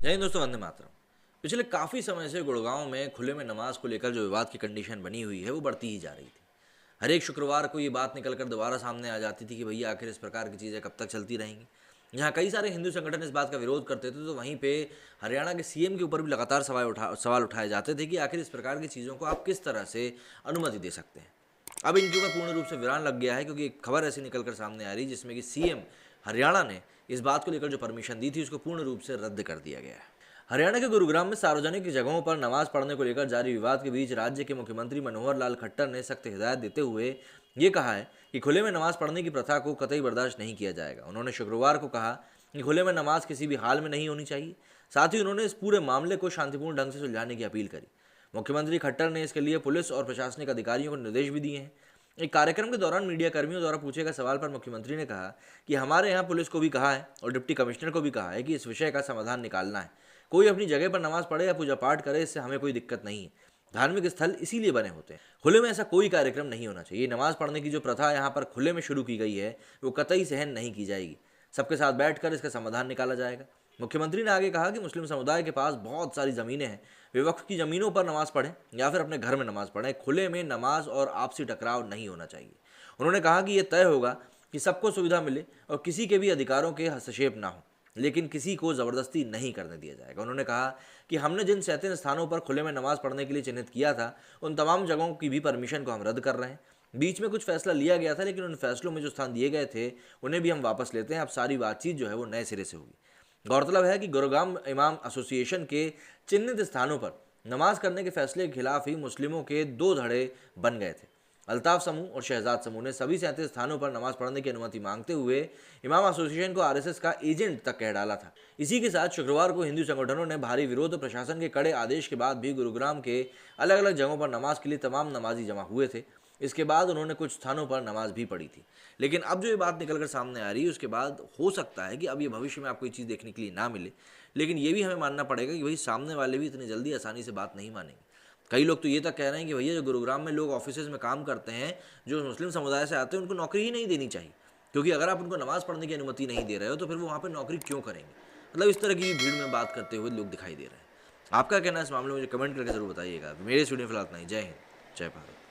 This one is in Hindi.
जय हिंद दोस्तों, वंदे मातरम। पिछले काफ़ी समय से गुड़गांव में खुले में नमाज को लेकर जो विवाद की कंडीशन बनी हुई है वो बढ़ती ही जा रही थी। हर एक शुक्रवार को ये बात निकलकर दोबारा सामने आ जाती थी कि भैया आखिर इस प्रकार की चीज़ें कब तक चलती रहेंगी। जहाँ कई सारे हिंदू संगठन इस बात का विरोध करते थे, तो वहीं पे हरियाणा के सीएम के ऊपर भी लगातार सवाल उठाए जाते थे कि आखिर इस प्रकार की चीज़ों को आप किस तरह से अनुमति दे सकते हैं। अब इनके ऊपर पूर्ण रूप से विराम लग गया है, क्योंकि एक खबर ऐसी निकल कर सामने आ रही है जिसमें कि सीएम हरियाणा ने इस बात को लेकर जो परमिशन दी थी उसको पूर्ण रूप से रद्द कर दिया गया है। हरियाणा के गुरुग्राम में सार्वजनिक जगहों पर नमाज पढ़ने को लेकर जारी विवाद के बीच राज्य के मुख्यमंत्री मनोहर लाल खट्टर ने सख्त हिदायत देते हुए ये कहा है कि खुले में नमाज पढ़ने की प्रथा को कतई बर्दाश्त नहीं किया जाएगा। उन्होंने शुक्रवार को कहा कि खुले में नमाज किसी भी हाल में नहीं होनी चाहिए। साथ ही उन्होंने इस पूरे मामले को शांतिपूर्ण ढंग से सुलझाने की अपील करी। मुख्यमंत्री खट्टर ने इसके लिए पुलिस और प्रशासनिक अधिकारियों को निर्देश भी दिए हैं। एक कार्यक्रम के दौरान मीडिया कर्मियों द्वारा पूछे गए सवाल पर मुख्यमंत्री ने कहा कि हमारे यहाँ पुलिस को भी कहा है और डिप्टी कमिश्नर को भी कहा है कि इस विषय का समाधान निकालना है। कोई अपनी जगह पर नमाज पढ़े या पूजा पाठ करे, इससे हमें कोई दिक्कत नहीं है। धार्मिक स्थल इसीलिए बने होते हैं। खुले में ऐसा कोई कार्यक्रम नहीं होना चाहिए। नमाज पढ़ने की जो प्रथा यहाँ पर खुले में शुरू की गई है वो कतई सहन नहीं की जाएगी। सबके साथ बैठकर इसका समाधान निकाला जाएगा। मुख्यमंत्री ने आगे कहा कि मुस्लिम समुदाय के पास बहुत सारी ज़मीनें हैं। वे वक्फ की ज़मीनों पर नमाज पढ़ें या फिर अपने घर में नमाज पढ़ें। खुले में नमाज और आपसी टकराव नहीं होना चाहिए। उन्होंने कहा कि यह तय होगा कि सबको सुविधा मिले और किसी के भी अधिकारों के हस्तक्षेप ना हो, लेकिन किसी को ज़बरदस्ती नहीं करने दिया जाएगा। उन्होंने कहा कि हमने जिन 37 स्थानों पर खुले में नमाज पढ़ने के लिए चिन्हित किया था, उन तमाम जगहों की भी परमिशन को हम रद्द कर रहे हैं। बीच में कुछ फैसला लिया गया था, लेकिन उन फैसलों में जो स्थान दिए गए थे उन्हें भी हम वापस लेते हैं। अब सारी बातचीत जो है वो नए सिरे से होगी। गौरतलब है कि गुरुग्राम इमाम एसोसिएशन के चिन्हित स्थानों पर नमाज करने के फैसले के खिलाफ ही मुस्लिमों के दो धड़े बन गए थे। अल्ताफ समूह और शहजाद समूह ने सभी 37 स्थानों पर नमाज पढ़ने की अनुमति मांगते हुए इमाम एसोसिएशन को आरएसएस का एजेंट तक कह डाला था। इसी के साथ शुक्रवार को हिंदू संगठनों ने भारी विरोध और प्रशासन के कड़े आदेश के बाद भी गुरुग्राम के अलग अलग जगहों पर नमाज के लिए तमाम नमाजी जमा हुए थे। इसके बाद उन्होंने कुछ स्थानों पर नमाज भी पढ़ी थी। लेकिन अब जो ये बात निकलकर सामने आ रही है उसके बाद हो सकता है कि अब ये भविष्य में आपको ये चीज़ देखने के लिए ना मिले। लेकिन ये भी हमें मानना पड़ेगा कि भाई सामने वाले भी इतनी जल्दी आसानी से बात नहीं मानेंगे। कई लोग तो ये तक कह रहे हैं कि भैया जो गुरुग्राम में लोग ऑफिसेज में काम करते हैं, जो मुस्लिम समुदाय से आते हैं, उनको नौकरी ही नहीं देनी चाहिए, क्योंकि अगर आप उनको नमाज पढ़ने की अनुमति नहीं दे रहे हो तो फिर वो वहाँ पर नौकरी क्यों करेंगे। मतलब इस तरह की भीड़ में बात करते हुए लोग दिखाई दे रहे हैं। आपका कहना है इस मामले में मुझे कमेंट करके जरूर बताइएगा। मेरे स्टूडियो फिलहाल इतना ही। जय हिंद, जय भारत।